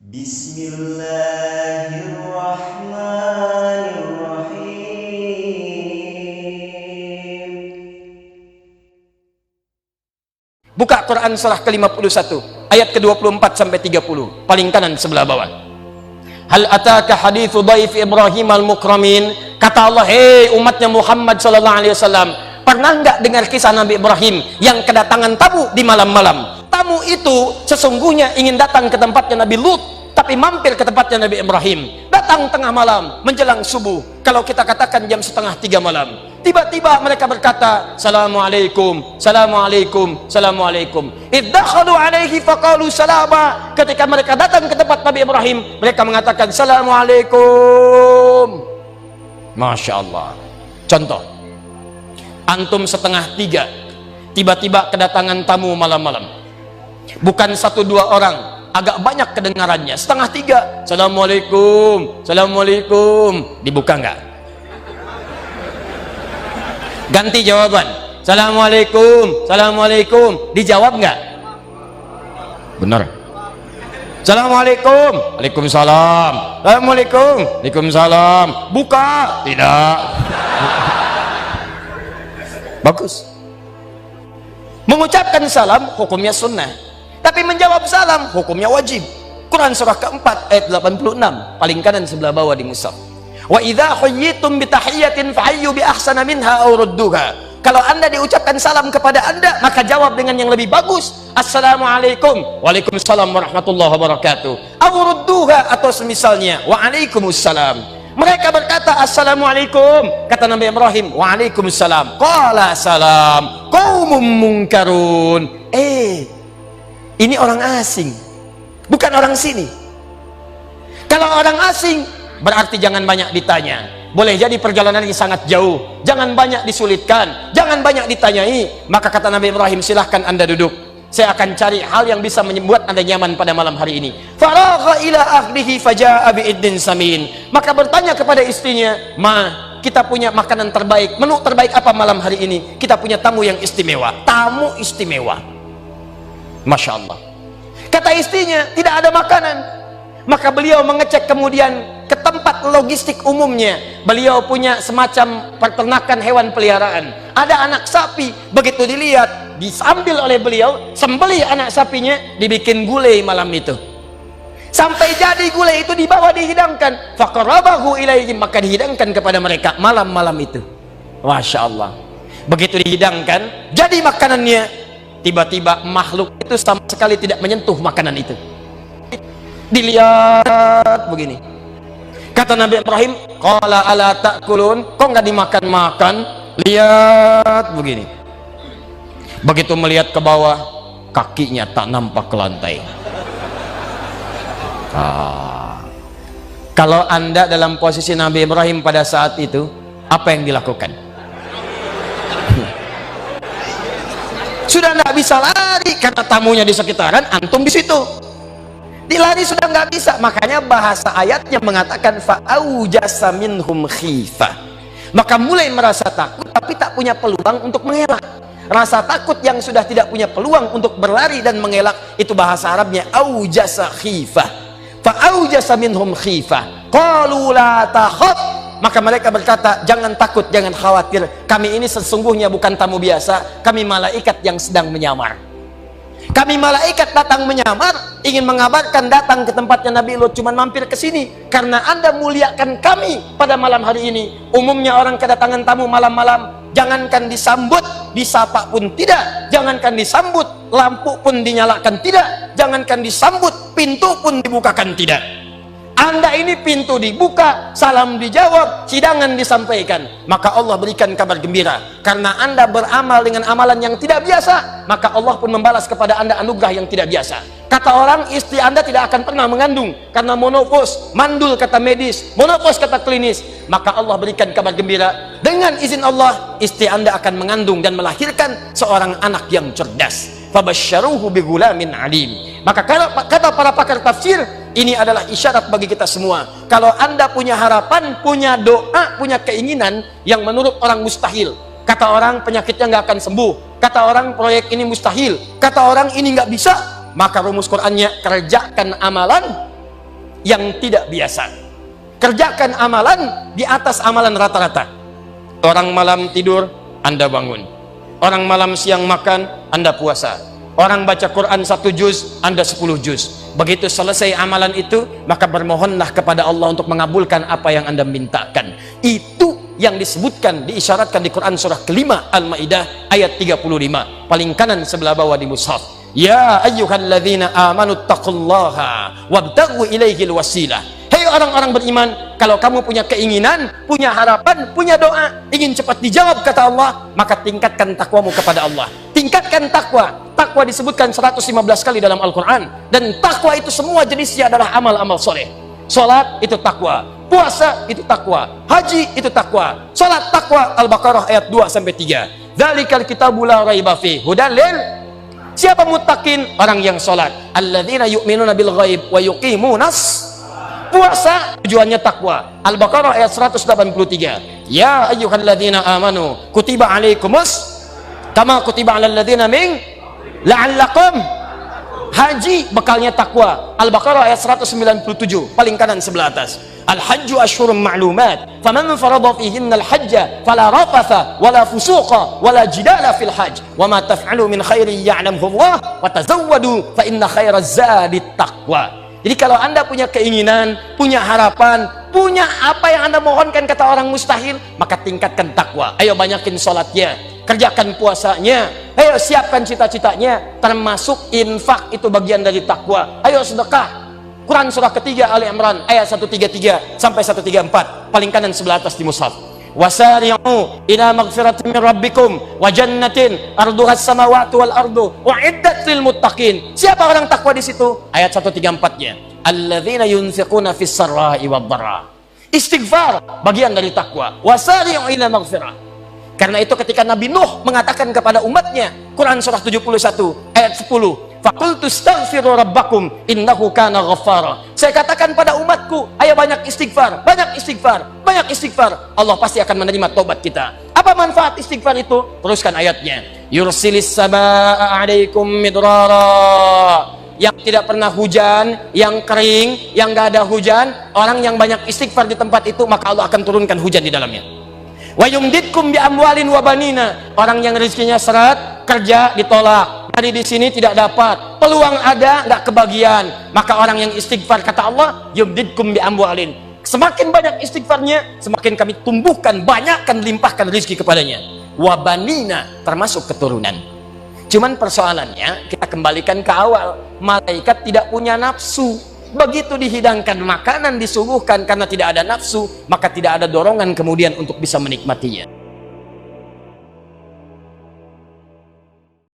Bismillahirrahmanirrahim. Buka Quran surah ke-51 ayat ke-24 sampai 30, paling kanan sebelah bawah. Hal ataka hadithu dhaif Ibrahim al-mukramin. Kata Allah, hei umatnya Muhammad sallallahu alaihi wasallam, pernah enggak dengar kisah Nabi Ibrahim yang kedatangan tamu di malam-malam? Tamu itu sesungguhnya ingin datang ke tempatnya Nabi Lut, tapi mampir ke tempatnya Nabi Ibrahim. Datang tengah malam menjelang subuh, kalau kita katakan jam 2:30 malam. Tiba-tiba mereka berkata, Assalamualaikum, Assalamualaikum, Assalamualaikum. Iddakhalu alaihi faqalu salama. Ketika mereka datang ke tempat Nabi Ibrahim, mereka mengatakan Assalamualaikum. Masya Allah. Contoh, antum 2:30, tiba-tiba kedatangan tamu malam-malam. Bukan 1-2 orang, agak banyak kedengarannya. 2:30, Assalamualaikum, Assalamualaikum. Dibuka enggak? Ganti jawaban, Assalamualaikum, Assalamualaikum. Dijawab enggak? Benar. Assalamualaikum, Waalaikumsalam, Assalamualaikum, Waalaikumsalam. Buka? Tidak. Bagus. Mengucapkan salam hukumnya sunnah, tapi menjawab salam hukumnya wajib. Quran surah keempat ayat 86, paling kanan sebelah bawah di mushaf. Wa idza huyyitum bi tahiyyatin fahayyu bi ahsana minha aw rudduha. Kalau Anda diucapkan salam kepada Anda, maka jawab dengan yang lebih bagus. Assalamualaikum, Waalaikumsalam warahmatullahi wabarakatuh. Aw rudduha, atau semisalnya Waalaikumsalam. Mereka berkata Assalamualaikum, kata Nabi Ibrahim, Waalaikumsalam. Qala salam qaumun munkarun. Ini orang asing, bukan orang sini. Kalau orang asing, berarti jangan banyak ditanya. Boleh jadi perjalanan ini sangat jauh, jangan banyak disulitkan, jangan banyak ditanyai. Maka kata Nabi Ibrahim, silahkan Anda duduk, saya akan cari hal yang bisa membuat Anda nyaman pada malam hari ini. Faragha ila ahlihi faja'a bi'iddin samin. Maka bertanya kepada istrinya, kita punya makanan terbaik, menu terbaik apa malam hari ini? Kita punya tamu yang istimewa. Tamu istimewa, Masya Allah. Kata istrinya, tidak ada makanan. Maka beliau mengecek kemudian ke tempat logistik umumnya. Beliau punya semacam peternakan hewan peliharaan. Ada anak sapi, begitu dilihat, diambil oleh beliau, sembelih anak sapinya, dibikin gulai malam itu. Sampai jadi gulai itu dibawa dihidangkan. Faqarabahu ilaihim, maka dihidangkan kepada mereka malam-malam itu. Masya Allah. Begitu dihidangkan, jadi makanannya. Tiba-tiba makhluk itu sama sekali tidak menyentuh makanan itu. Dilihat begini. Kata Nabi Ibrahim, qala ala ta'kulun, kok nggak dimakan-makan? Lihat begini. Begitu melihat ke bawah, kakinya tak nampak ke lantai. Kalau Anda dalam posisi Nabi Ibrahim pada saat itu, apa yang dilakukan? Sudah nggak bisa lari karena tamunya di sekitaran, antum di situ. Dilari sudah nggak bisa. Makanya bahasa ayatnya mengatakan fa'aujasa minhum khifah. Maka mulai merasa takut tapi tak punya peluang untuk mengelak. Rasa takut yang sudah tidak punya peluang untuk berlari dan mengelak, itu bahasa Arabnya aujasa khifah. Fa'aujasa minhum khifah. Qalu la takhaf. Maka mereka berkata, jangan takut, jangan khawatir. Kami ini sesungguhnya bukan tamu biasa. Kami malaikat yang sedang menyamar. Kami malaikat datang menyamar, ingin mengabarkan datang ke tempatnya Nabi Lut, cuman mampir ke sini karena Anda muliakan kami pada malam hari ini. Umumnya orang kedatangan tamu malam-malam, jangankan disambut, disapa pun tidak. Jangankan disambut, lampu pun dinyalakan tidak. Jangankan disambut, pintu pun dibukakan tidak. Anda ini pintu dibuka, salam dijawab, hidangan disampaikan. Maka Allah berikan kabar gembira. Karena Anda beramal dengan amalan yang tidak biasa, maka Allah pun membalas kepada Anda anugerah yang tidak biasa. Kata orang, istri Anda tidak akan pernah mengandung karena monopos, mandul kata medis, monopos kata klinis. Maka Allah berikan kabar gembira, dengan izin Allah, istri Anda akan mengandung dan melahirkan seorang anak yang cerdas. Fabasyaruhu bigulamin alim. Maka kata para pakar tafsir, ini adalah isyarat bagi kita semua. Kalau Anda punya harapan, punya doa, punya keinginan yang menurut orang mustahil. Kata orang penyakitnya nggak akan sembuh. Kata orang proyek ini mustahil. Kata orang ini nggak bisa. Maka rumus Qur'annya, kerjakan amalan yang tidak biasa. Kerjakan amalan di atas amalan rata-rata. Orang malam tidur, Anda bangun. Orang malam siang makan, Anda puasa. Orang baca Quran 1 juz, Anda 10 juz. Begitu selesai amalan itu, maka bermohonlah kepada Allah untuk mengabulkan apa yang Anda mintakan. Itu yang disebutkan, diisyaratkan di Quran surah kelima Al-Maidah ayat 35, paling kanan sebelah bawah di mushaf. Ya ayyuhalladzina amanu taqullaha wabtaghu ilaihil wasilah. Hei orang-orang beriman, kalau kamu punya keinginan, punya harapan, punya doa, ingin cepat dijawab kata Allah, maka tingkatkan takwamu kepada Allah. Tingkatkan takwa. Takwa disebutkan 115 kali dalam Al-Quran. Dan takwa itu semua jenisnya adalah amal-amal soleh. Salat itu takwa, puasa itu takwa, haji itu takwa. Salat takwa, Al-Baqarah ayat 2-3. Dzalikal kitabu la raiba fihi hudan lil. Siapa muttaqin? Orang yang salat. Alladzina yu'minuna bil ghaib wa yuqimunas. Puasa tujuannya takwa. Al-Baqarah ayat 183. Ya ayyuhalladzina amanu kutiba alaikumus kama kutiba alal ladzina min la'allakum. Haji bekalnya takwa. Al-Baqarah ayat 197, paling kanan sebelah atas. Al-hajju asyhurun ma'lumat faman farada fihinna al-hajja fala rafatha wala fusuqa wala jidala fil hajj wa ma taf'alu min khairin ya'lamhu Allah wa tazawwadu fa inna khairaz zadi taqwa. Jadi kalau Anda punya keinginan, punya harapan, punya apa yang Anda mohonkan kata orang mustahil, maka tingkatkan takwa. Ayo banyakin sholatnya, kerjakan puasanya, ayo siapkan cita-citanya, termasuk infak itu bagian dari takwa. Ayo sedekah. Quran surah ketiga Ali Imran ayat 133 sampai 134, paling kanan sebelah atas di mushaf. Wasari'u ila maghfiratin min rabbikum wa jannatin arduhas samawati wal ardu uiddat lil muttaqin. Siapa orang takwa di situ? Ayat 134-nya. Alladzina yunfiquna fis sarra'i wad dharra. Istighfar bagian dari takwa. Wasari'u ila maghfirah. Karena itu ketika Nabi Nuh mengatakan kepada umatnya, Quran surah 71 ayat 10, faqultu astaghfiru rabbakum innahu kana ghaffara. Saya katakan pada umatku, ayo banyak istighfar, banyak istighfar, banyak istighfar. Allah pasti akan menerima tobat kita. Apa manfaat istighfar itu? Teruskan ayatnya. Yursilis samaa 'alaikum midrara. Yang tidak pernah hujan, yang kering, yang gak ada hujan, orang yang banyak istighfar di tempat itu, maka Allah akan turunkan hujan di dalamnya. Wa yumditkum bi amwalin wa banina. Orang yang rezekinya seret, kerja ditolak, hari di sini tidak dapat, peluang ada nggak kebagian, maka orang yang istighfar kata Allah, yumditkum bi amwalin. Semakin banyak istighfarnya, semakin kami tumbuhkan, banyakkan, limpahkan rezeki kepadanya. Wa banina, termasuk keturunan. Cuman persoalannya kita kembalikan ke awal, malaikat tidak punya nafsu. Begitu dihidangkan makanan, disuguhkan karena tidak ada nafsu, maka tidak ada dorongan kemudian untuk bisa menikmatinya.